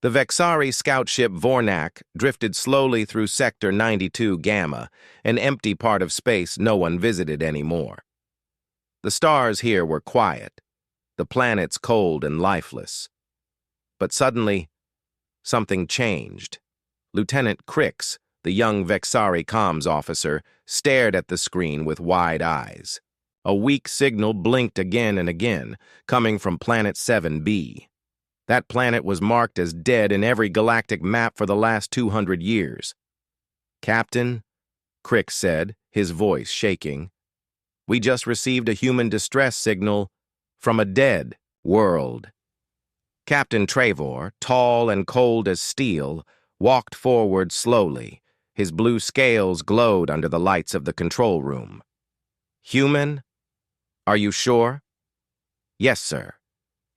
The Vexari scout ship Vornak drifted slowly through Sector 92 Gamma, an empty part of space no one visited anymore. The stars here were quiet, the planets cold and lifeless. But suddenly, something changed. Lieutenant Crix, the young Vexari comms officer, stared at the screen with wide eyes. A weak signal blinked again and again, coming from Planet 7B. That planet was marked as dead in every galactic map for the last 200 years. "Captain," Crix said, his voice shaking, "we just received a human distress signal from a dead world." Captain Trevor, tall and cold as steel, walked forward slowly. His blue scales glowed under the lights of the control room. "Human? Are you sure?" "Yes, sir.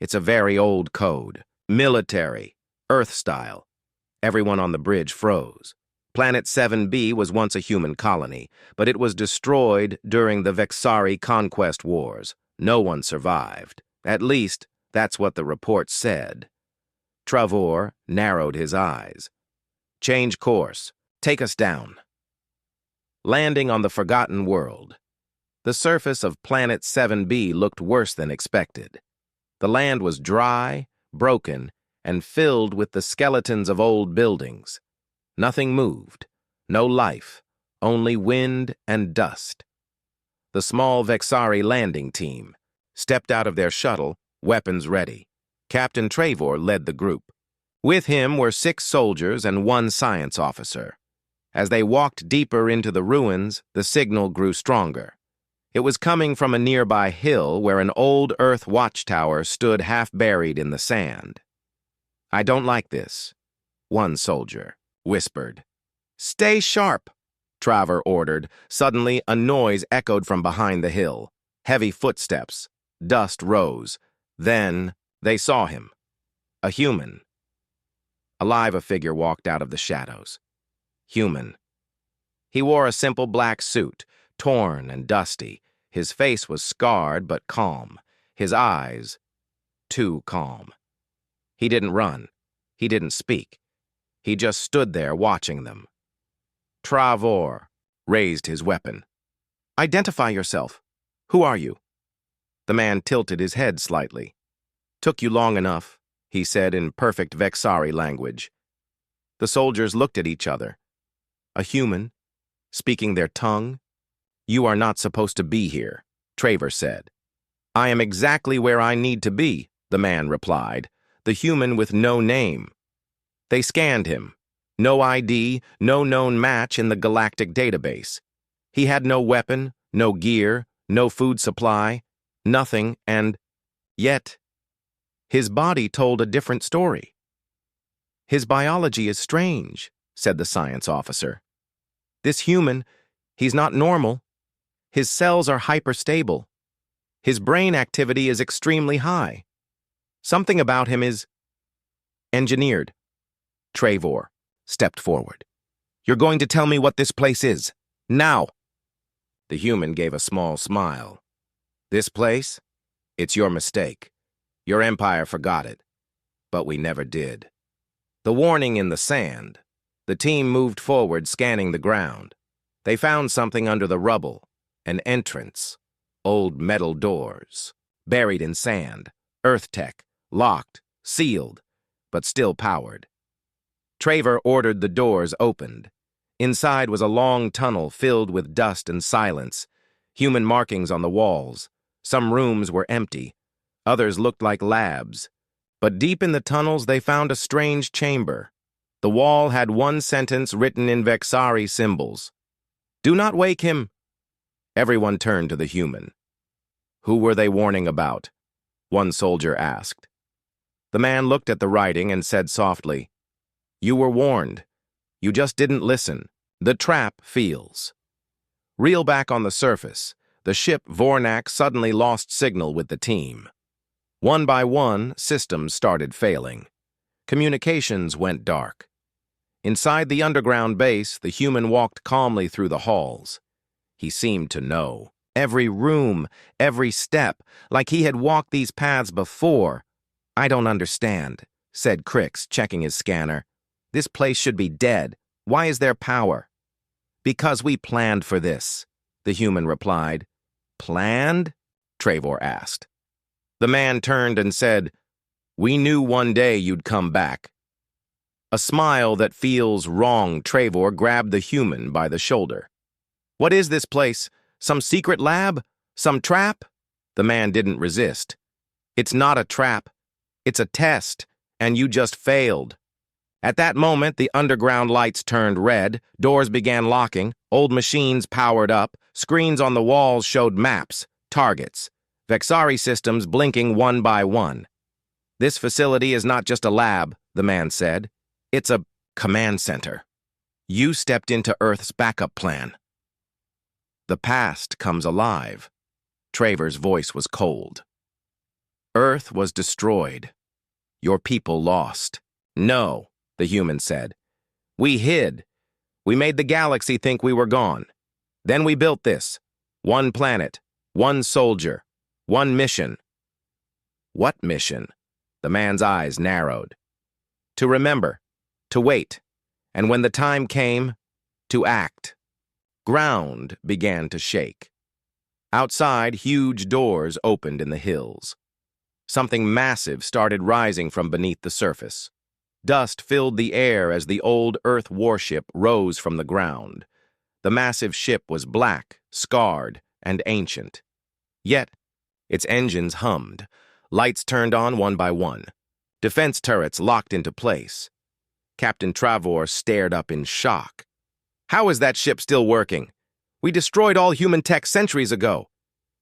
It's a very old code. Military. Earth style." Everyone on the bridge froze. Planet 7B was once a human colony, but it was destroyed during the Vexari conquest wars. No one survived. At least, that's what the report said. Trevor narrowed his eyes. "Change course. Take us down." Landing on the forgotten world. The surface of Planet 7B looked worse than expected. The land was dry, broken, and filled with the skeletons of old buildings. Nothing moved. No life. Only wind and dust. The small Vexari landing team stepped out of their shuttle, weapons ready. Captain Trevor led the group. With him were 6 soldiers and 1 science officer. As they walked deeper into the ruins, the signal grew stronger. It was coming from a nearby hill where an old Earth watchtower stood half-buried in the sand. "I don't like this," one soldier whispered. "Stay sharp," Trevor ordered. Suddenly, a noise echoed from behind the hill. Heavy footsteps. Dust rose. Then they saw him. A human. Alive, a figure walked out of the shadows. Human. He wore a simple black suit, torn and dusty. His face was scarred but calm. His eyes, too calm. He didn't run. He didn't speak. He just stood there watching them. Trevor raised his weapon. "Identify yourself. Who are you?" The man tilted his head slightly. "Took you long enough," he said in perfect Vexari language. The soldiers looked at each other. A human, speaking their tongue. "You are not supposed to be here," Trevor said. "I am exactly where I need to be," the man replied, the human with no name. They scanned him. No ID, no known match in the galactic database. He had no weapon, no gear, no food supply, nothing, and yet his body told a different story. "His biology is strange," said the science officer. "This human, he's not normal. His cells are hyperstable. His brain activity is extremely high. Something about him is engineered." Trevor stepped forward. "You're going to tell me what this place is. Now." The human gave a small smile. "This place? It's your mistake. Your empire forgot it. But we never did." The warning in the sand. The team moved forward, scanning the ground. They found something under the rubble. An entrance. Old metal doors. Buried in sand. Earth tech. Locked. Sealed. But still powered. Trevor ordered the doors opened. Inside was a long tunnel filled with dust and silence. Human markings on the walls. Some rooms were empty. Others looked like labs. But deep in the tunnels they found a strange chamber. The wall had one sentence written in Vexari symbols. "Do not wake him." Everyone turned to the human. "Who were they warning about?" one soldier asked. The man looked at the writing and said softly, "You were warned. You just didn't listen. The trap feels." Reel back on the surface. The ship Vornak suddenly lost signal with the team. One by one, systems started failing. Communications went dark. Inside the underground base, the human walked calmly through the halls. He seemed to know. Every room, every step, like he had walked these paths before. "I don't understand," said Crix, checking his scanner. "This place should be dead. Why is there power?" "Because we planned for this," the human replied. "Planned?" Trevor asked. The man turned and said, "We knew one day you'd come back." A smile that feels wrong, Trevor grabbed the human by the shoulder. "What is this place? Some secret lab? Some trap?" The man didn't resist. "It's not a trap. It's a test, and you just failed." At that moment, the underground lights turned red, doors began locking, old machines powered up, screens on the walls showed maps, targets, Vexari systems blinking one by one. "This facility is not just a lab," the man said. "It's a command center. You stepped into Earth's backup plan." "The past comes alive." Trevor's voice was cold. "Earth was destroyed. Your people lost." "No," the human said. "We hid. We made the galaxy think we were gone. Then we built this. One planet, one soldier, one mission." "What mission?" The man's eyes narrowed. "To remember, to wait, and when the time came, to act." Ground began to shake. Outside, huge doors opened in the hills. Something massive started rising from beneath the surface. Dust filled the air as the old Earth warship rose from the ground. The massive ship was black, scarred, and ancient. Yet, its engines hummed. Lights turned on one by one. Defense turrets locked into place. Captain Travor stared up in shock. "How is that ship still working? We destroyed all human tech centuries ago."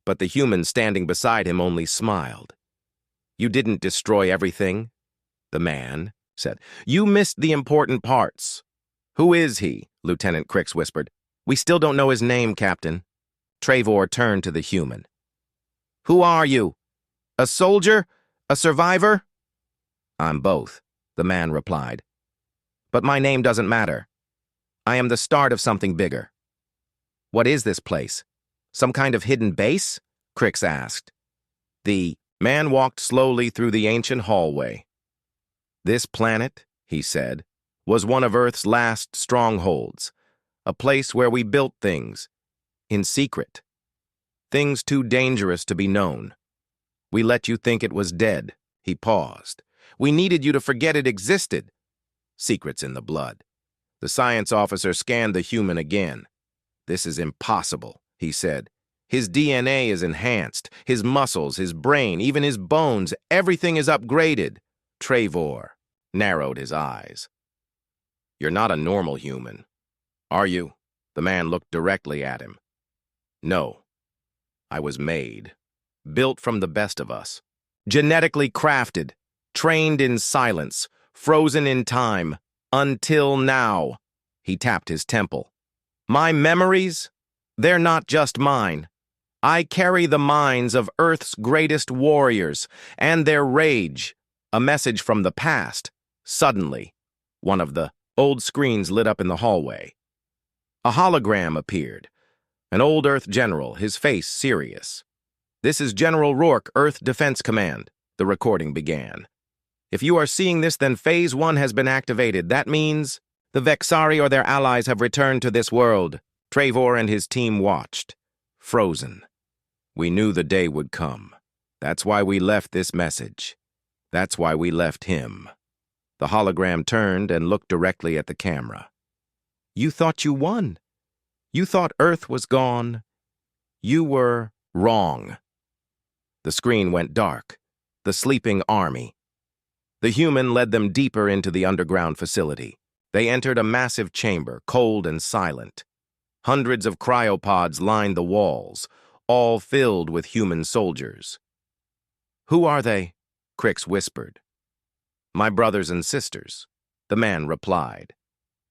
But the human standing beside him only smiled. "You didn't destroy everything," the man said. "You missed the important parts." "Who is he?" Lieutenant Crix whispered. "We still don't know his name, Captain." Trevor turned to the human. "Who are you? A soldier? A survivor?" "I'm both," the man replied. "But my name doesn't matter. I am the start of something bigger." "What is this place? Some kind of hidden base?" Crix asked. The man walked slowly through the ancient hallway. "This planet," he said, "was one of Earth's last strongholds, a place where we built things, in secret. Things too dangerous to be known. We let you think it was dead." He paused. "We needed you to forget it existed." Secrets in the blood. The science officer scanned the human again. "This is impossible," he said. "His DNA is enhanced, his muscles, his brain, even his bones, everything is upgraded." Trevor narrowed his eyes. "You're not a normal human, are you?" The man looked directly at him. "No. I was made, built from the best of us, genetically crafted, trained in silence, frozen in time, until now." He tapped his temple. "My memories? They're not just mine. I carry the minds of Earth's greatest warriors and their rage." A message from the past. Suddenly, one of the old screens lit up in the hallway. A hologram appeared. An old Earth general, his face serious. "This is General Rourke, Earth Defense Command," the recording began. "If you are seeing this, then Phase 1 has been activated. That means the Vexari or their allies have returned to this world." Trevor and his team watched, frozen. "We knew the day would come. That's why we left this message. That's why we left him." The hologram turned and looked directly at the camera. "You thought you won. You thought Earth was gone. You were wrong." The screen went dark. The sleeping army. The human led them deeper into the underground facility. They entered a massive chamber, cold and silent. Hundreds of cryopods lined the walls, all filled with human soldiers. "Who are they?" Crix whispered. "My brothers and sisters," the man replied.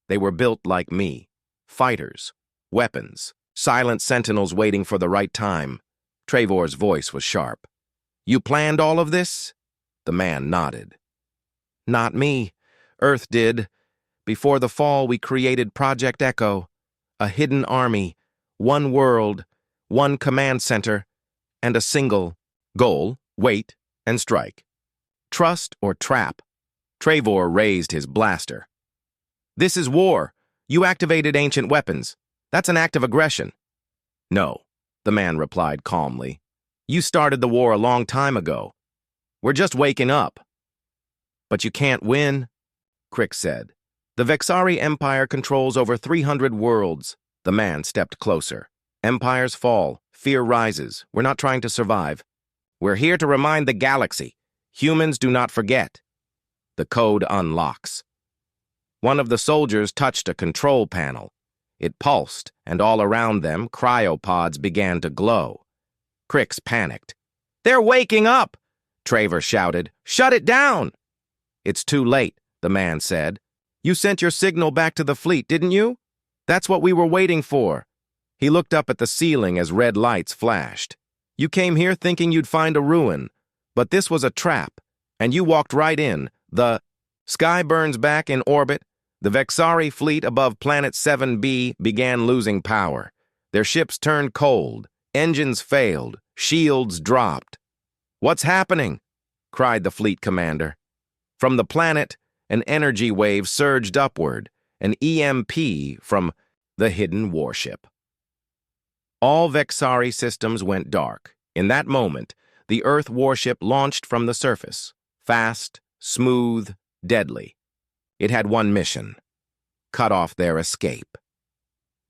"They were built like me, fighters, weapons, silent sentinels waiting for the right time." Trevor's voice was sharp. "You planned all of this?" The man nodded. "Not me. Earth did. Before the fall, we created Project Echo, a hidden army, one world, one command center, and a single goal: wait and strike. Trust or trap. Trevor raised his blaster. "This is war. You activated ancient weapons. That's an act of aggression." "No," the man replied calmly. "You started the war a long time ago. We're just waking up." "But you can't win," Crick said. "The Vexari Empire controls over 300 worlds." The man stepped closer. "Empires fall. Fear rises. We're not trying to survive. We're here to remind the galaxy. Humans do not forget." The code unlocks. One of the soldiers touched a control panel. It pulsed, and all around them, cryopods began to glow. Crix panicked. "They're waking up!" Trevor shouted. "Shut it down!" "It's too late," the man said. "You sent your signal back to the fleet, didn't you? That's what we were waiting for." He looked up at the ceiling as red lights flashed. "You came here thinking you'd find a ruin, but this was a trap, and you walked right in. The sky burns back in orbit. The Vexari fleet above Planet 7b began losing power. Their ships turned cold, engines failed, shields dropped." "What's happening?" cried the fleet commander. From the planet, an energy wave surged upward, an EMP from the hidden warship. All Vexari systems went dark. In that moment, the Earth warship launched from the surface, fast, smooth, deadly. It had one mission: cut off their escape.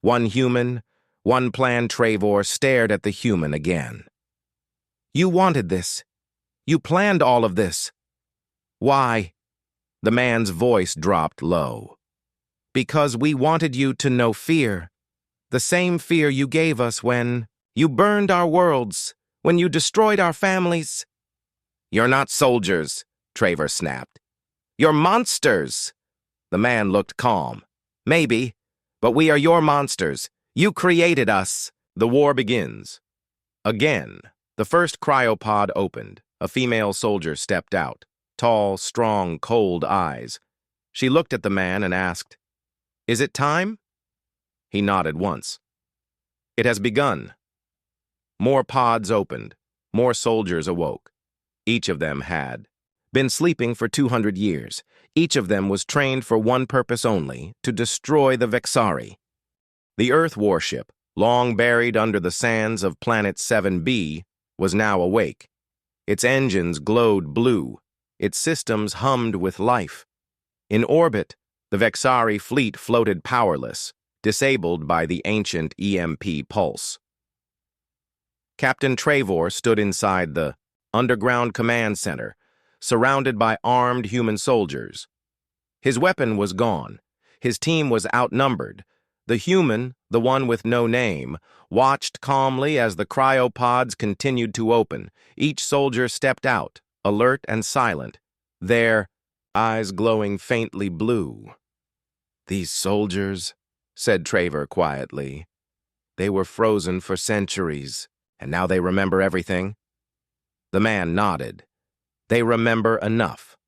One human, one plan. Trevor stared at the human again. "You wanted this. You planned all of this. Why?" The man's voice dropped low. "Because we wanted you to know fear. The same fear you gave us when you burned our worlds, when you destroyed our families." "You're not soldiers," Trevor snapped. "You're monsters." The man looked calm. "Maybe, but we are your monsters. You created us." The war begins. Again, the first cryopod opened. A female soldier stepped out. Tall, strong, cold eyes. She looked at the man and asked, "Is it time?" He nodded once. "It has begun." More pods opened. More soldiers awoke. Each of them had been sleeping for 200 years. Each of them was trained for one purpose only: to destroy the Vexari. The Earth warship, long buried under the sands of Planet 7b, was now awake. Its engines glowed blue. Its systems hummed with life. In orbit, the Vexari fleet floated powerless, disabled by the ancient EMP pulse. Captain Trevor stood inside the underground command center, surrounded by armed human soldiers. His weapon was gone. His team was outnumbered. The human, the one with no name, watched calmly as the cryopods continued to open. Each soldier stepped out, alert and silent, their eyes glowing faintly blue. "These soldiers," said Trevor quietly, "they were frozen for centuries, and now they remember everything." The man nodded. "They remember enough."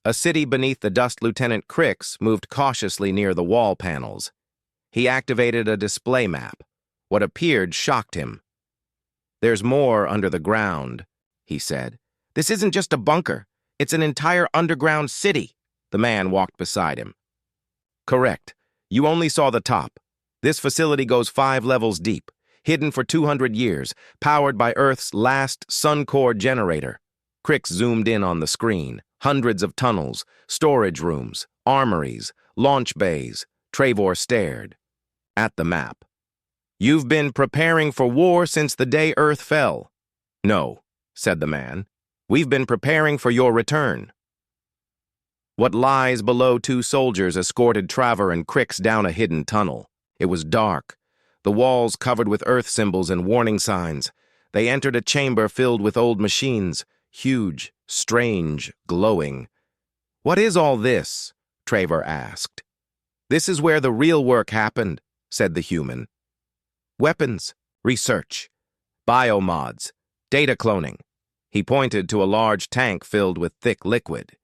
A city beneath the dust. Lieutenant Crix moved cautiously near the wall panels. He activated a display map. What appeared shocked him. "There's more under the ground," he said. "This isn't just a bunker. It's an entire underground city." The man walked beside him. "Correct. You only saw the top. This facility goes 5 levels deep, hidden for 200 years, powered by Earth's last sun core generator." Crix zoomed in on the screen. Hundreds of tunnels, storage rooms, armories, launch bays. Trevor stared at the map. "You've been preparing for war since the day Earth fell." "No," said the man. "We've been preparing for your return." What lies below? Two soldiers escorted Trevor and Crix down a hidden tunnel. It was dark, the walls covered with Earth symbols and warning signs. They entered a chamber filled with old machines, huge, strange, glowing. "What is all this?" Trevor asked. "This is where the real work happened," said the human. "Weapons, research, biomods, data cloning." He pointed to a large tank filled with thick liquid.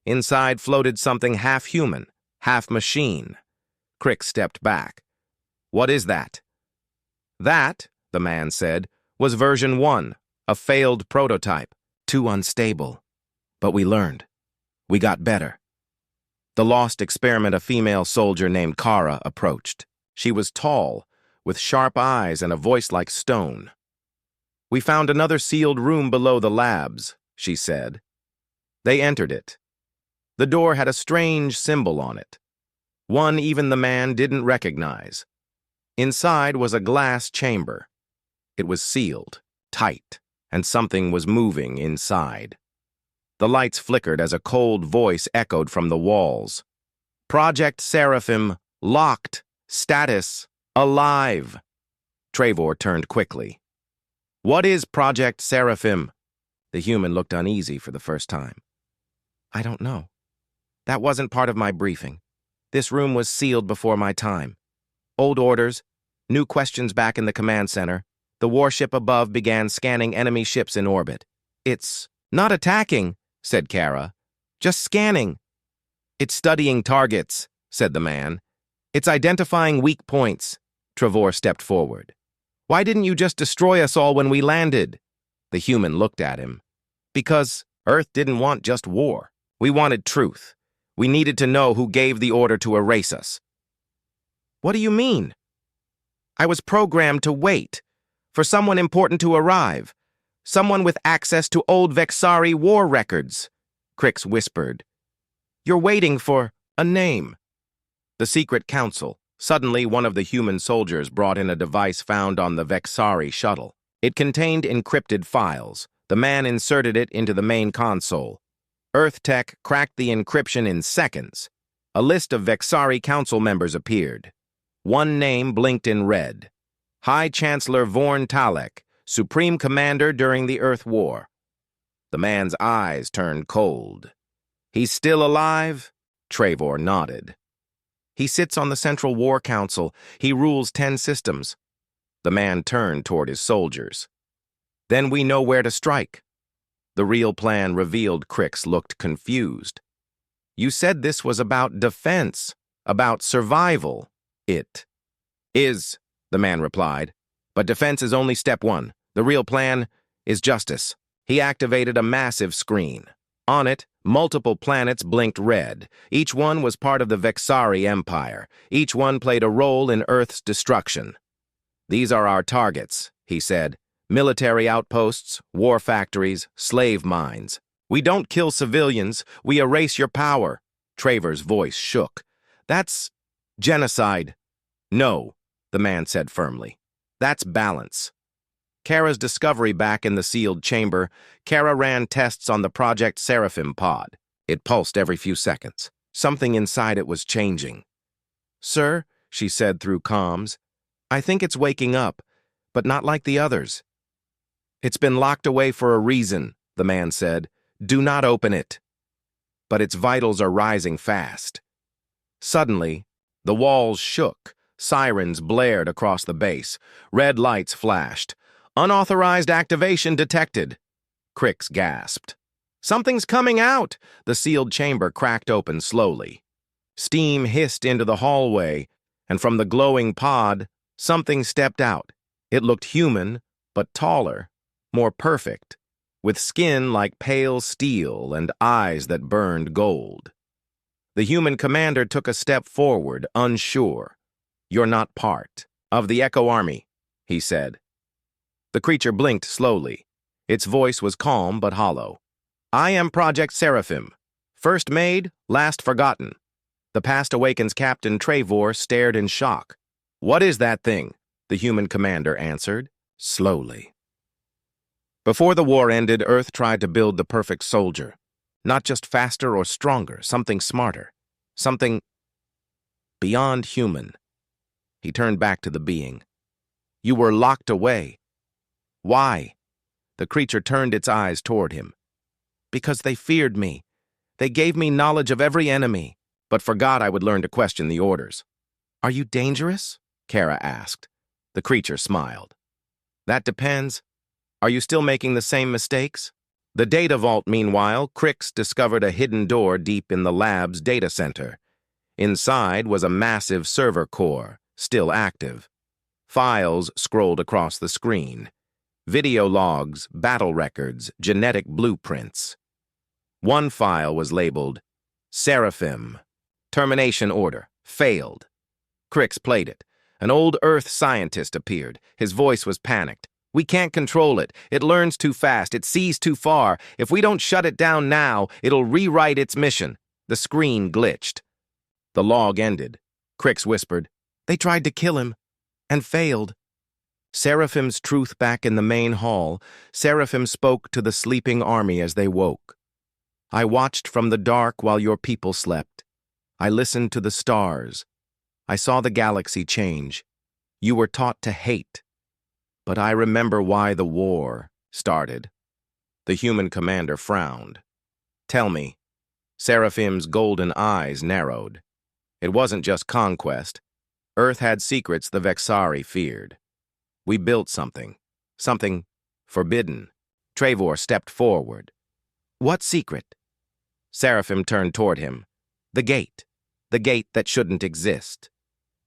Inside floated something half human, half machine. Crix stepped back. "What is that?" "That," the man said, "was version 1, a failed prototype. Too unstable. But we learned." We got better. The lost experiment, a female soldier named Kara, approached. She was tall, with sharp eyes and a voice like stone. "We found another sealed room below the labs," she said. They entered it. The door had a strange symbol on it, one even the man didn't recognize. Inside was a glass chamber. It was sealed, tight, and something was moving inside. The lights flickered as a cold voice echoed from the walls. "Project Seraphim, locked, status, alive." Trevor turned quickly. "What is Project Seraphim?" The human looked uneasy for the first time. "I don't know. That wasn't part of my briefing. This room was sealed before my time. Old orders, new questions back in the command center. The warship above began scanning enemy ships in orbit. It's not attacking," said Kara. "Just scanning." "It's studying targets," said the man. "It's identifying weak points." Trevor stepped forward. "Why didn't you just destroy us all when we landed?" The human looked at him. "Because Earth didn't want just war. We wanted truth. We needed to know who gave the order to erase us." "What do you mean?" "I was programmed to wait for someone important to arrive, someone with access to old Vexari war records," Crix whispered. "You're waiting for a name." "The Secret Council." Suddenly, one of the human soldiers brought in a device found on the Vexari shuttle. It contained encrypted files. The man inserted it into the main console. Earth Tech cracked the encryption in seconds. A list of Vexari Council members appeared. One name blinked in red. High Chancellor Vorn Talek, Supreme Commander during the Earth War. The man's eyes turned cold. "He's still alive?" Trevor nodded. "He sits on the Central War Council. He rules 10 systems." The man turned toward his soldiers. "Then we know where to strike." The real plan revealed Crix looked confused. "You said this was about defense, about survival." "It is," the man replied. "But defense is only step one. The real plan is justice." He activated a massive screen. On it, multiple planets blinked red. Each one was part of the Vexari Empire. Each one played a role in Earth's destruction. "These are our targets," he said. "Military outposts, war factories, slave mines. We don't kill civilians, we erase your power." Trevor's voice shook. "That's genocide." "No," the man said firmly. "That's balance." Kara's discovery back in the sealed chamber, Kara ran tests on the Project Seraphim pod. It pulsed every few seconds. Something inside it was changing. "Sir," she said through comms, "I think it's waking up, but not like the others." "It's been locked away for a reason," the man said. "Do not open it." "But its vitals are rising fast." Suddenly, the walls shook. Sirens blared across the base. Red lights flashed. "Unauthorized activation detected." Crix gasped. "Something's coming out!" The sealed chamber cracked open slowly. Steam hissed into the hallway, and from the glowing pod, something stepped out. It looked human, but taller, more perfect, with skin like pale steel and eyes that burned gold. The human commander took a step forward, unsure. "You're not part of the Echo Army," he said. The creature blinked slowly. Its voice was calm but hollow. "I am Project Seraphim. First made, last forgotten." The past awakens Captain Trevor stared in shock. "What is that thing?" the human commander answered, slowly. Before the war ended, Earth tried to build the perfect soldier. Not just faster or stronger, something smarter. Something beyond human. He turned back to the being. "You were locked away." "Why?" The creature turned its eyes toward him. "Because they feared me. They gave me knowledge of every enemy, but forgot I would learn to question the orders." "Are you dangerous?" Kara asked. The creature smiled. "That depends. Are you still making the same mistakes?" The data vault, meanwhile, Crix discovered a hidden door deep in the lab's data center. Inside was a massive server core, still active. Files scrolled across the screen. Video logs, battle records, genetic blueprints. One file was labeled Seraphim. Termination order. Failed. Crix played it. An old Earth scientist appeared. His voice was panicked. We can't control it. It learns too fast. It sees too far. If we don't shut it down now, it'll rewrite its mission. The screen glitched. The log ended. Crix whispered, "They tried to kill him, and failed." Seraphim's truth back in the main hall, Seraphim spoke to the sleeping army as they woke. I watched from the dark while your people slept. I listened to the stars. I saw the galaxy change. You were taught to hate. But I remember why the war started. The human commander frowned. Tell me. Seraphim's golden eyes narrowed. It wasn't just conquest. Earth had secrets the Vexari feared. We built something. Something forbidden. Trevor stepped forward. What secret? Seraphim turned toward him. The gate. The gate that shouldn't exist.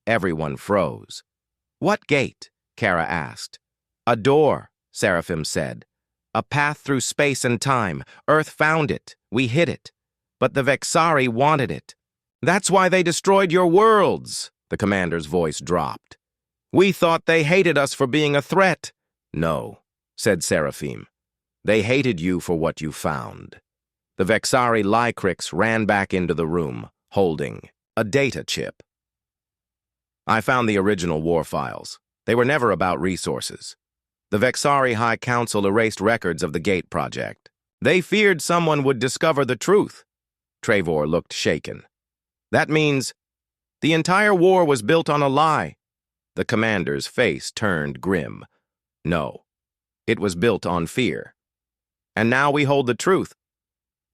Everyone froze. What gate? Kara asked. A door, Seraphim said. A path through space and time. Earth found it. We hid it. But the Vexari wanted it. That's why they destroyed your worlds, the commander's voice dropped. We thought they hated us for being a threat. No, said Seraphim. They hated you for what you found. The Vexari Lycrix ran back into the room, holding a data chip. I found the original war files. They were never about resources. The Vexari High Council erased records of the Gate Project. They feared someone would discover the truth. Trevor looked shaken. That means the entire war was built on a lie. The commander's face turned grim. No, it was built on fear. And now we hold the truth.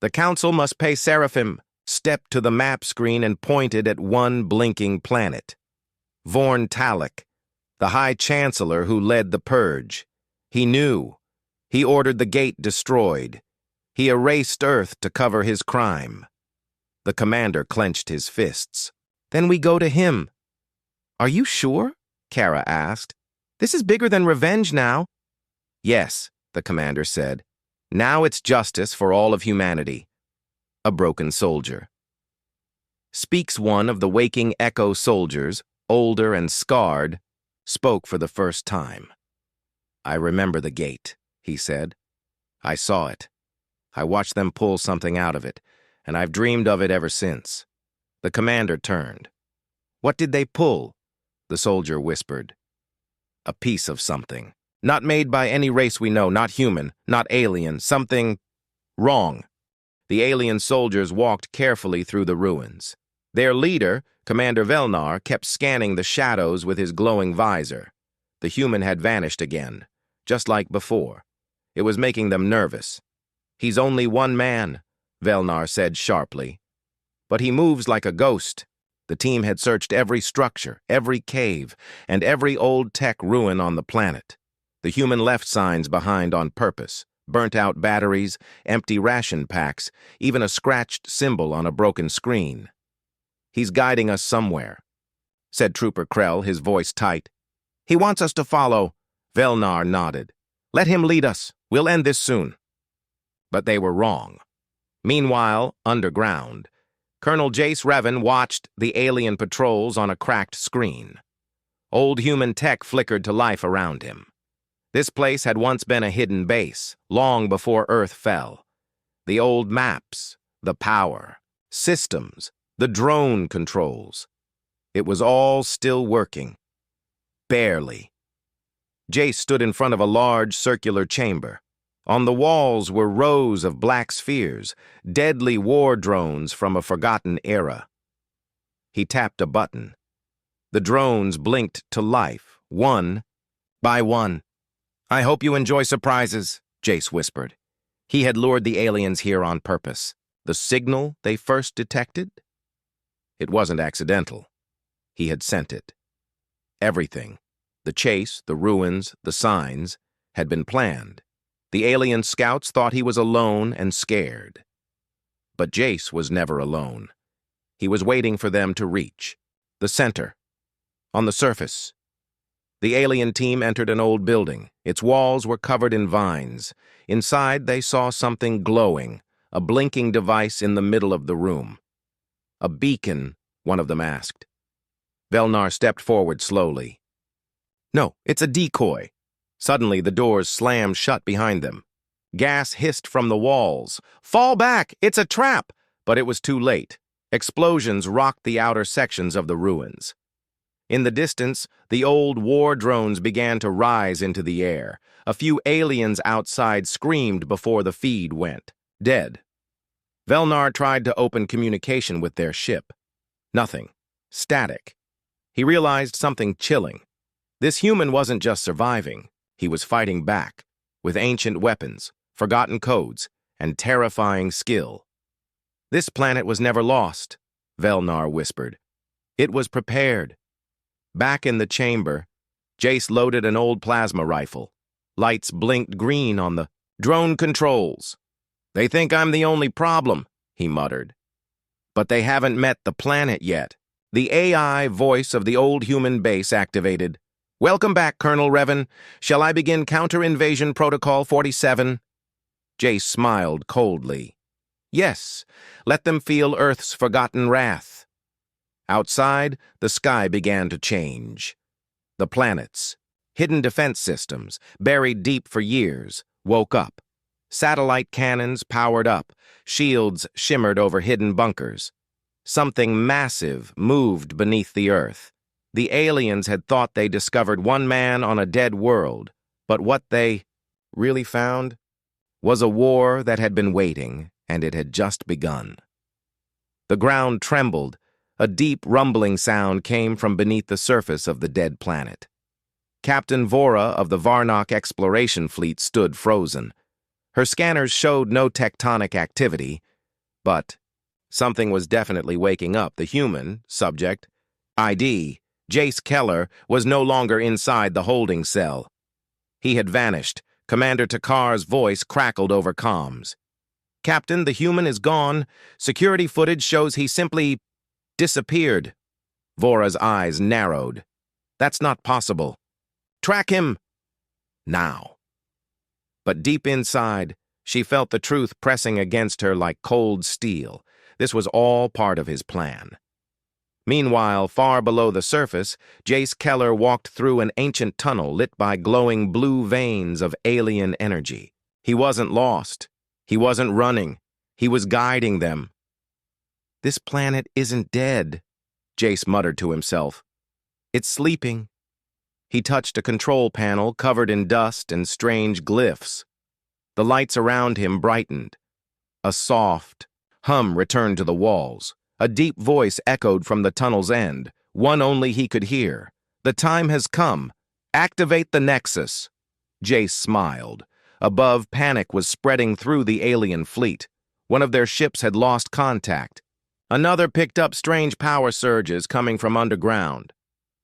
The council must pay Seraphim, stepped to the map screen and pointed at one blinking planet. Vorn Talik, the High Chancellor who led the purge. He knew. He ordered the gate destroyed. He erased Earth to cover his crime. The commander clenched his fists. Then we go to him. Are you sure? Kara asked. This is bigger than revenge now. Yes, the commander said. Now it's justice for all of humanity. A broken soldier. Speaks one of the waking Echo soldiers, older and scarred, spoke for the first time. I remember the gate, he said. I saw it. I watched them pull something out of it, and I've dreamed of it ever since. The commander turned. What did they pull? The soldier whispered. A piece of something. Not made by any race we know, not human, not alien, something wrong. The alien soldiers walked carefully through the ruins. Their leader, Commander Velnar, kept scanning the shadows with his glowing visor. The human had vanished again, just like before. It was making them nervous. He's only one man, Velnar said sharply. But he moves like a ghost. The team had searched every structure, every cave, and every old tech ruin on the planet. The human left signs behind on purpose, burnt-out batteries, empty ration packs, even a scratched symbol on a broken screen. He's guiding us somewhere, said Trooper Krell, his voice tight. He wants us to follow. Velnar nodded. Let him lead us. We'll end this soon. But they were wrong. Meanwhile, underground, Colonel Jace Revan watched the alien patrols on a cracked screen. Old human tech flickered to life around him. This place had once been a hidden base, long before Earth fell. The old maps, the power, systems, the drone controls. It was all still working. Barely. Jace stood in front of a large circular chamber. On the walls were rows of black spheres, deadly war drones from a forgotten era. He tapped a button. The drones blinked to life, one by one. I hope you enjoy surprises, Jace whispered. He had lured the aliens here on purpose. The signal they first detected? It wasn't accidental. He had sent it. Everything, the chase, the ruins, the signs, had been planned. The alien scouts thought he was alone and scared. But Jace was never alone. He was waiting for them to reach. The center. On the surface. The alien team entered an old building. Its walls were covered in vines. Inside, they saw something glowing, a blinking device in the middle of the room. "A beacon," one of them asked. Velnar stepped forward slowly. "No, it's a decoy." Suddenly, the doors slammed shut behind them. Gas hissed from the walls. "Fall back! It's a trap!" But it was too late. Explosions rocked the outer sections of the ruins. In the distance, the old war drones began to rise into the air. A few aliens outside screamed before the feed went. Dead. Velnar tried to open communication with their ship. Nothing. Static. He realized something chilling. This human wasn't just surviving. He was fighting back, with ancient weapons, forgotten codes, and terrifying skill. "This planet was never lost," Velnar whispered. "It was prepared." Back in the chamber, Jace loaded an old plasma rifle. Lights blinked green on the drone controls. "They think I'm the only problem," he muttered. "But they haven't met the planet yet." The AI voice of the old human base activated. "Welcome back, Colonel Revan. Shall I begin Counter-Invasion Protocol 47? Jace smiled coldly. "Yes, let them feel Earth's forgotten wrath." Outside, the sky began to change. The planets, hidden defense systems, buried deep for years, woke up. Satellite cannons powered up, shields shimmered over hidden bunkers. Something massive moved beneath the Earth. The aliens had thought they discovered one man on a dead world, but what they really found was a war that had been waiting, and it had just begun. The ground trembled. A deep rumbling sound came from beneath the surface of the dead planet. Captain Vora of the Varnock Exploration Fleet stood frozen. Her scanners showed no tectonic activity, but something was definitely waking up. The human, subject, ID, Jace Keller, was no longer inside the holding cell. He had vanished. Commander Takar's voice crackled over comms. "Captain, the human is gone. Security footage shows he simply disappeared." Vora's eyes narrowed. "That's not possible. Track him now." But deep inside, she felt the truth pressing against her like cold steel. This was all part of his plan. Meanwhile, far below the surface, Jace Keller walked through an ancient tunnel lit by glowing blue veins of alien energy. He wasn't lost. He wasn't running. He was guiding them. "This planet isn't dead," Jace muttered to himself. "It's sleeping." He touched a control panel covered in dust and strange glyphs. The lights around him brightened. A soft hum returned to the walls. A deep voice echoed from the tunnel's end, one only he could hear. "The time has come. Activate the Nexus." Jace smiled. Above, panic was spreading through the alien fleet. One of their ships had lost contact. Another picked up strange power surges coming from underground.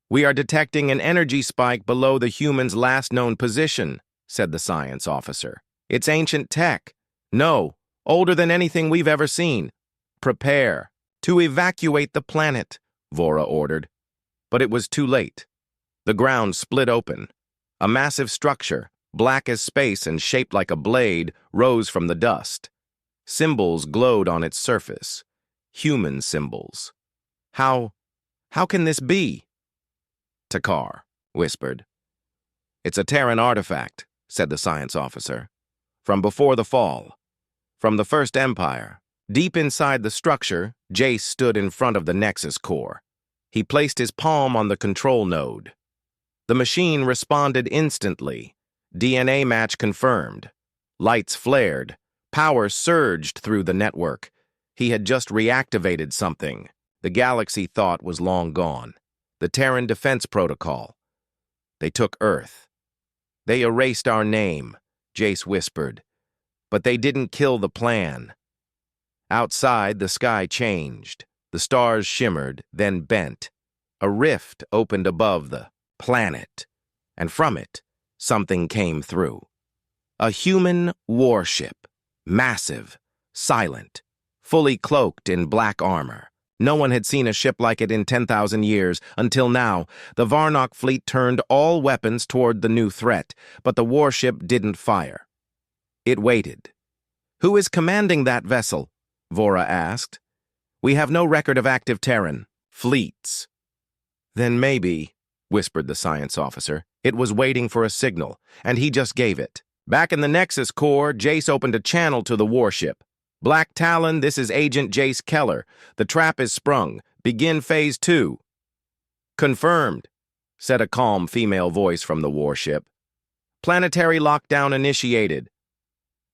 "We are detecting an energy spike below the human's last known position," said the science officer. "It's ancient tech. No, older than anything we've ever seen. Prepare to evacuate the planet," Vora ordered. But it was too late. The ground split open. A massive structure, black as space and shaped like a blade, rose from the dust. Symbols glowed on its surface. Human symbols. How can this be?" Takar whispered. "It's a Terran artifact," said the science officer. "From before the fall. From the First Empire." Deep inside the structure, Jace stood in front of the Nexus core. He placed his palm on the control node. The machine responded instantly. DNA match confirmed. Lights flared. Power surged through the network. He had just reactivated something. The galaxy thought was long gone. The Terran Defense Protocol. "They took Earth. They erased our name," Jace whispered. "But they didn't kill the plan." Outside, the sky changed. The stars shimmered, then bent. A rift opened above the planet, and from it, something came through. A human warship, massive, silent, fully cloaked in black armor. No one had seen a ship like it in 10,000 years. Until now, the Varnock fleet turned all weapons toward the new threat, but the warship didn't fire. It waited. Who is commanding that vessel? Vora asked. We have no record of active Terran fleets. Then maybe, whispered the science officer, it was waiting for a signal, and he just gave it. Back in the Nexus core, Jace opened a channel to the warship. Black Talon, this is Agent Jace Keller. The trap is sprung. Begin Phase 2. Confirmed, said a calm female voice from the warship. Planetary lockdown initiated.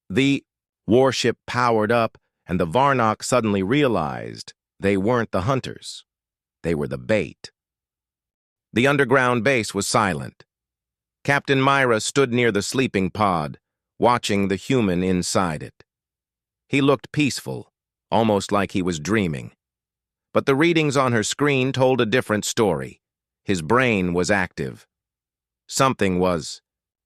The warship powered up, and the Varnock suddenly realized they weren't the hunters. They were the bait. The underground base was silent. Captain Myra stood near the sleeping pod, watching the human inside it. He looked peaceful, almost like he was dreaming. But the readings on her screen told a different story. His brain was active. Something was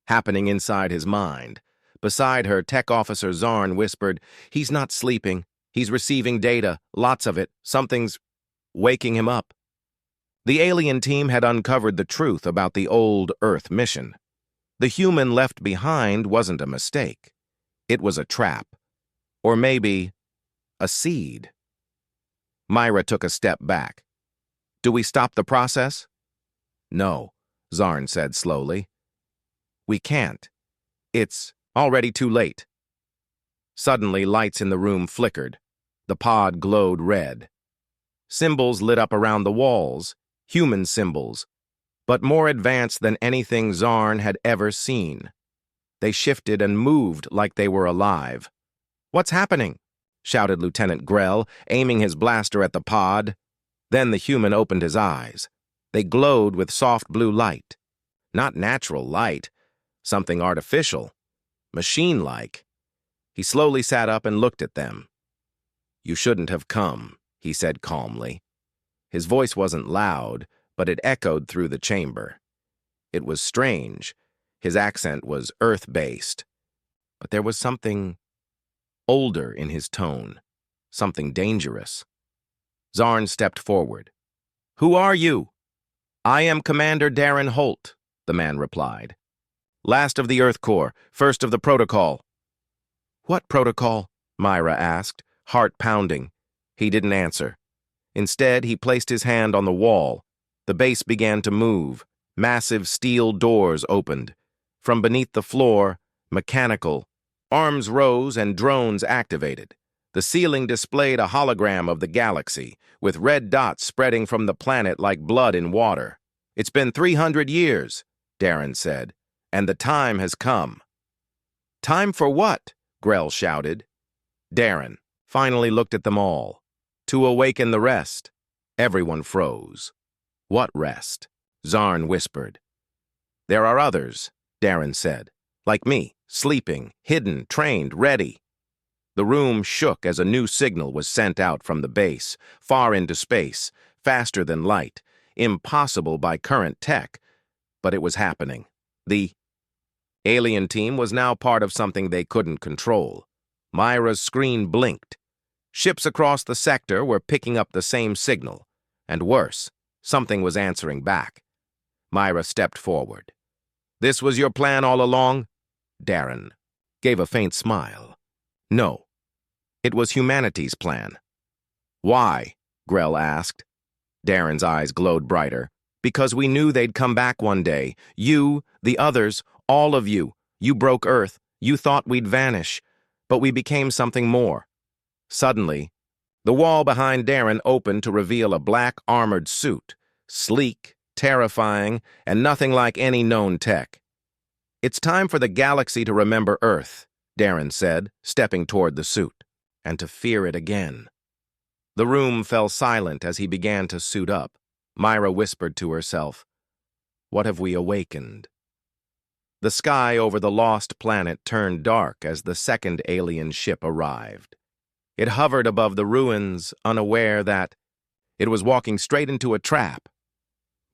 happening inside his mind. Beside her, Tech Officer Zarn whispered, He's not sleeping. He's receiving data, lots of it. Something's waking him up. The alien team had uncovered the truth about the old Earth mission. The human left behind wasn't a mistake. It was a trap. Or maybe a seed. Myra took a step back. Do we stop the process? No, Zarn said slowly. We can't. It's already too late. Suddenly, lights in the room flickered. The pod glowed red. Symbols lit up around the walls, human symbols, but more advanced than anything Zarn had ever seen. They shifted and moved like they were alive. What's happening? Shouted Lieutenant Grell, aiming his blaster at the pod. Then the human opened his eyes. They glowed with soft blue light. Not natural light, something artificial, machine-like. He slowly sat up and looked at them. You shouldn't have come, he said calmly. His voice wasn't loud, but it echoed through the chamber. It was strange. His accent was Earth-based. But there was something older in his tone, something dangerous. Zarn stepped forward. Who are you? I am Commander Darren Holt, the man replied. Last of the Earth Corps, first of the protocol. What protocol? Myra asked, heart pounding. He didn't answer. Instead, he placed his hand on the wall. The base began to move. Massive steel doors opened. From beneath the floor, mechanical, arms rose and drones activated. The ceiling displayed a hologram of the galaxy, with red dots spreading from the planet like blood in water. It's been 300 years, Darren said, and the time has come. Time for what? Grell shouted. Darren finally looked at them all. To awaken the rest. Everyone froze. What rest? Zarn whispered. There are others, Darren said. Like me, sleeping, hidden, trained, ready. The room shook as a new signal was sent out from the base, far into space, faster than light, impossible by current tech, but it was happening. The alien team was now part of something they couldn't control. Myra's screen blinked. Ships across the sector were picking up the same signal, and worse, something was answering back. Myra stepped forward. This was your plan all along? Darren gave a faint smile. No, it was humanity's plan. Why? Grell asked. Darren's eyes glowed brighter. Because we knew they'd come back one day. You, the others, all of you. You broke Earth. You thought we'd vanish. But we became something more. Suddenly, the wall behind Darren opened to reveal a black armored suit, sleek, terrifying, and nothing like any known tech. It's time for the galaxy to remember Earth, Darren said, stepping toward the suit, and to fear it again. The room fell silent as he began to suit up. Myra whispered to herself, What have we awakened? The sky over the lost planet turned dark as the second alien ship arrived. It hovered above the ruins, unaware that it was walking straight into a trap.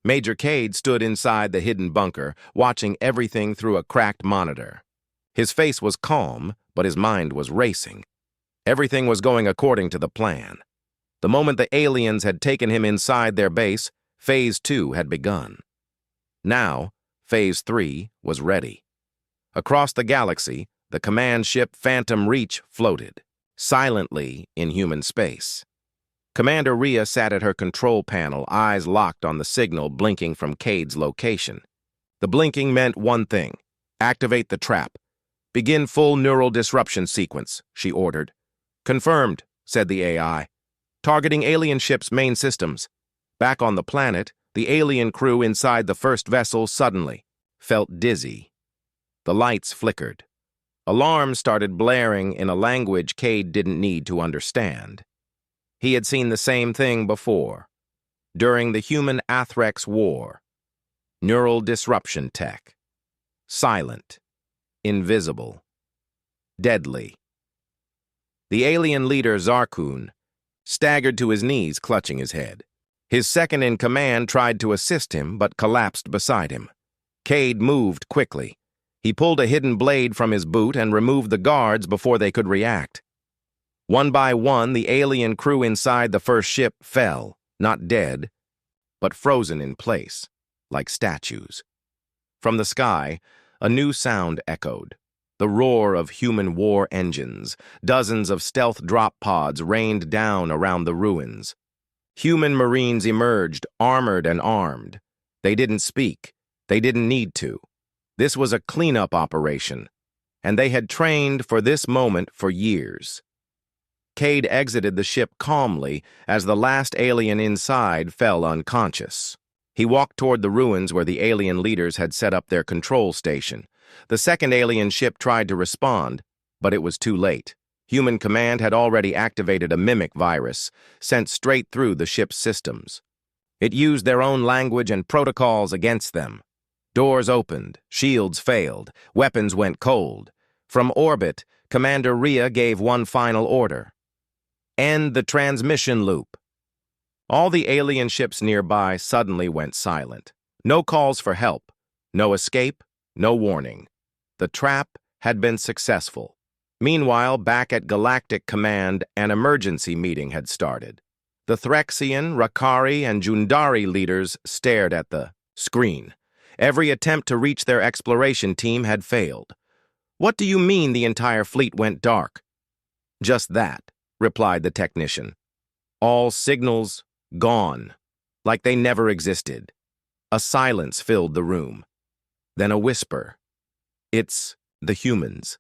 Major Cade stood inside the hidden bunker, watching everything through a cracked monitor. His face was calm, but his mind was racing. Everything was going according to the plan. The moment the aliens had taken him inside their base, Phase 2 had begun. Now, Phase 3 was ready. Across the galaxy, The command ship Phantom Reach floated, silently in human space. Commander Rhea sat at her control panel, eyes locked on the signal blinking from Cade's location. The blinking meant one thing: activate the trap. Begin full neural disruption sequence, she ordered. Confirmed, said the AI. Targeting alien ship's main systems. Back on the planet, the alien crew inside the first vessel suddenly felt dizzy. The lights flickered. Alarms started blaring in a language Cade didn't need to understand. He had seen the same thing before, during the human-Athrex War. Neural disruption tech. Silent. Invisible. Deadly. The alien leader, Zarkun, staggered to his knees, clutching his head. His second-in-command tried to assist him, but collapsed beside him. Cade moved quickly. He pulled a hidden blade from his boot and removed the guards before they could react. One by one, the alien crew inside the first ship fell, not dead, but frozen in place, like statues. From the sky, a new sound echoed. The roar of human war engines. Dozens of stealth drop pods rained down around the ruins. Human Marines emerged, armored and armed. They didn't speak. They didn't need to. This was a cleanup operation, and they had trained for this moment for years. Cade exited the ship calmly as the last alien inside fell unconscious. He walked toward the ruins where the alien leaders had set up their control station. The second alien ship tried to respond, but it was too late. Human Command had already activated a mimic virus, sent straight through the ship's systems. It used their own language and protocols against them. Doors opened, shields failed, weapons went cold. From orbit, Commander Rhea gave one final order: end the transmission loop. All the alien ships nearby suddenly went silent. No calls for help, no escape, no warning. The trap had been successful. Meanwhile, back at Galactic Command, an emergency meeting had started. The Threxian, Rakari, and Jundari leaders stared at the screen. Every attempt to reach their exploration team had failed. What do you mean the entire fleet went dark? Just that, replied the technician. All signals gone, like they never existed. A silence filled the room. Then a whisper. It's the humans.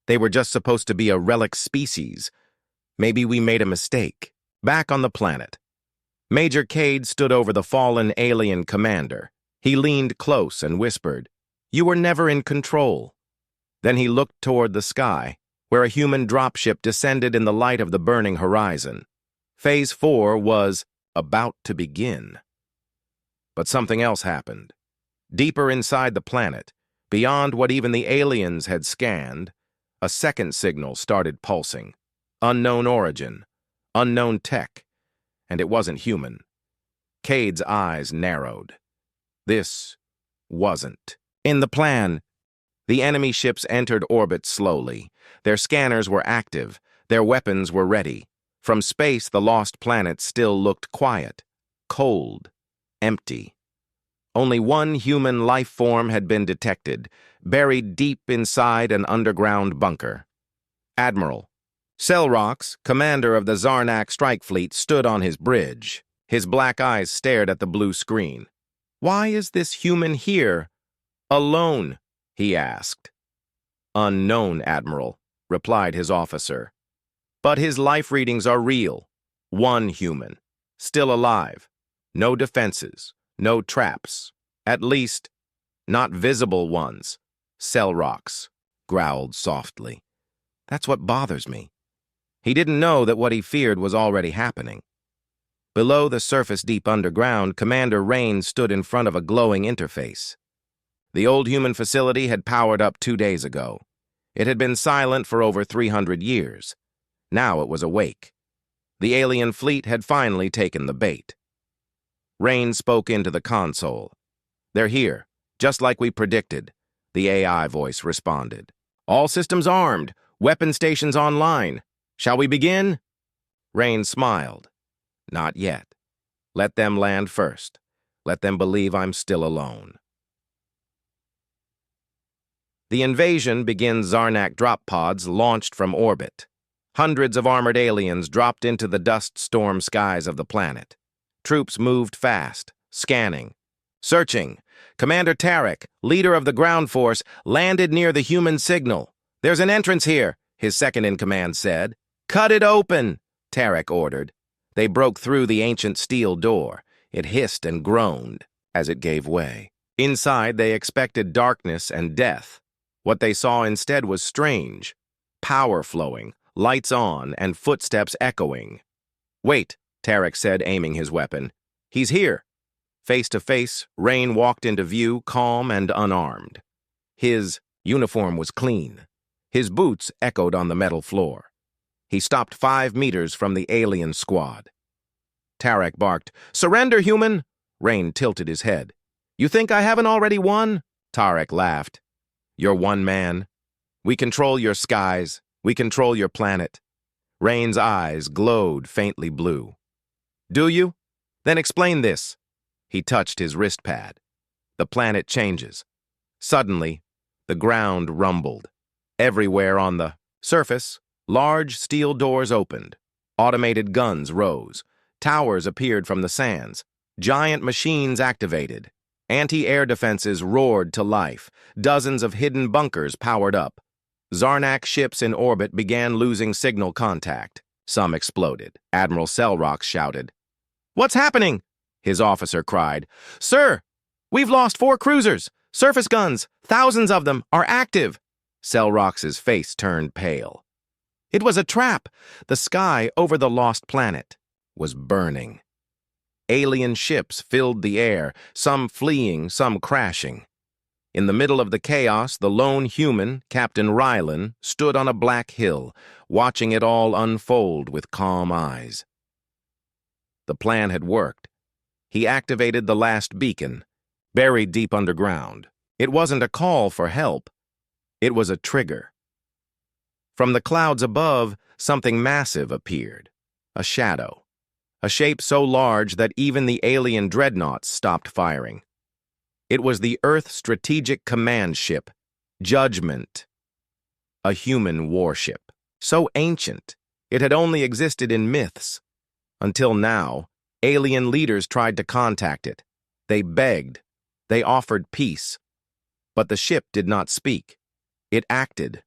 They were just supposed to be a relic species. Maybe we made a mistake. Back on the planet, Major Cade stood over the fallen alien commander. He leaned close and whispered, "You were never in control." Then he looked toward the sky, where a human dropship descended in the light of the burning horizon. Phase 4 was about to begin. But something else happened. Deeper inside the planet, beyond what even the aliens had scanned, a second signal started pulsing. Unknown origin, unknown tech, and it wasn't human. Cade's eyes narrowed. This wasn't in the plan. The enemy ships entered orbit slowly. Their scanners were active. Their weapons were ready. From space, the lost planet still looked quiet, cold, empty. Only one human life form had been detected, buried deep inside an underground bunker. Admiral Selrox, commander of the Zarnak strike fleet, stood on his bridge. His black eyes stared at the blue screen. "Why is this human here? Alone?" he asked. "Unknown, Admiral," replied his officer. "But his life readings are real. One human, still alive. No defenses, no traps. At least, not visible ones." Selrox growled softly. "That's what bothers me." He didn't know that what he feared was already happening. Below the surface deep underground, Commander Rain stood in front of a glowing interface. The old human facility had powered up 2 days ago. It had been silent for over 300 years. Now it was awake. The alien fleet had finally taken the bait. Rain spoke into the console. "They're here, just like we predicted," the AI voice responded. "All systems armed, weapon stations online. Shall we begin?" Rain smiled. "Not yet. Let them land first. Let them believe I'm still alone." The invasion begins. Zarnak drop pods launched from orbit. Hundreds of armored aliens dropped into the dust-storm skies of the planet. Troops moved fast, scanning, searching. Commander Tarek, leader of the ground force, landed near the human signal. "There's an entrance here," his second-in-command said. "Cut it open," Tarek ordered. They broke through the ancient steel door. It hissed and groaned as it gave way. Inside, they expected darkness and death. What they saw instead was strange. Power flowing, lights on, and footsteps echoing. "Wait," Tarek said, aiming his weapon. "He's here." Face to face, Rain walked into view, calm and unarmed. His uniform was clean. His boots echoed on the metal floor. He stopped 5 meters from the alien squad. Tarek barked, "Surrender, human!" Rain tilted his head. "You think I haven't already won?" Tarek laughed. "You're one man. We control your skies. We control your planet." Rain's eyes glowed faintly blue. "Do you? Then explain this." He touched his wrist pad. The planet changes. Suddenly, the ground rumbled. Everywhere on the surface, large steel doors opened. Automated guns rose. Towers appeared from the sands. Giant machines activated. Anti-air defenses roared to life. Dozens of hidden bunkers powered up. Zarnak ships in orbit began losing signal contact. Some exploded. Admiral Selrox shouted. "What's happening?" His officer cried. "Sir, we've lost 4 cruisers. Surface guns, thousands of them, are active." Selrox's face turned pale. It was a trap. The sky over the lost planet was burning. Alien ships filled the air, some fleeing, some crashing. In the middle of the chaos, the lone human, Captain Rylan, stood on a black hill, watching it all unfold with calm eyes. The plan had worked. He activated the last beacon, buried deep underground. It wasn't a call for help. It was a trigger. From the clouds above, something massive appeared. A shadow. A shape so large that even the alien dreadnoughts stopped firing. It was the Earth Strategic Command Ship, Judgment. A human warship. So ancient, it had only existed in myths. Until now, alien leaders tried to contact it. They begged. They offered peace. But the ship did not speak. It acted.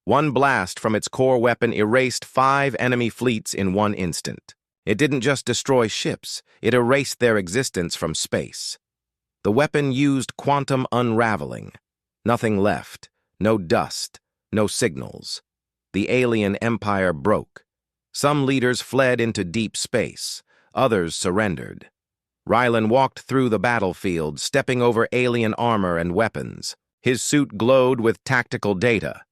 One blast from its core weapon erased 5 enemy fleets in one instant. It didn't just destroy ships, it erased their existence from space. The weapon used quantum unraveling. Nothing left, no dust, no signals. The alien empire broke. Some leaders fled into deep space, others surrendered. Rylan walked through the battlefield, stepping over alien armor and weapons. His suit glowed with tactical data.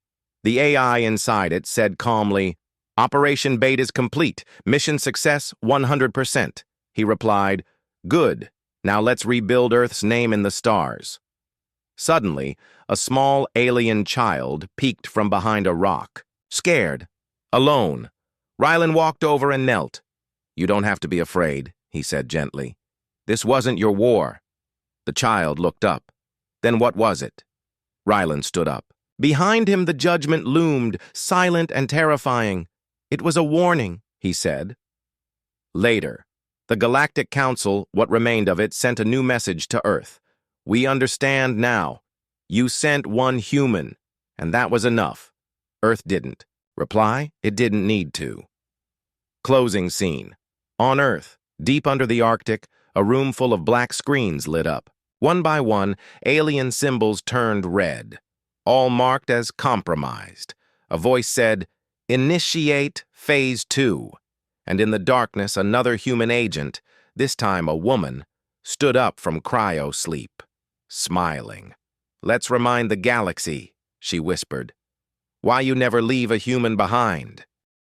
The AI inside it said calmly, "Operation Bait is complete. Mission success 100%. He replied, "Good. Now let's rebuild Earth's name in the stars." Suddenly, a small alien child peeked from behind a rock. Scared. Alone. Rylan walked over and knelt. "You don't have to be afraid," he said gently. "This wasn't your war." The child looked up. "Then what was it?" Rylan stood up. Behind him the judgment loomed, silent and terrifying. "It was a warning," he said. Later, the Galactic Council, what remained of it, sent a new message to Earth. "We understand now. You sent one human, and that was enough." Earth didn't. Reply, it didn't need to. Closing scene. On Earth, deep under the Arctic, a room full of black screens lit up. One by one, alien symbols turned red, all marked as compromised. A voice said, "Initiate Phase 2." And in the darkness, another human agent, this time a woman, stood up from cryo-sleep, smiling. "Let's remind the galaxy," she whispered, "why you never leave a human behind."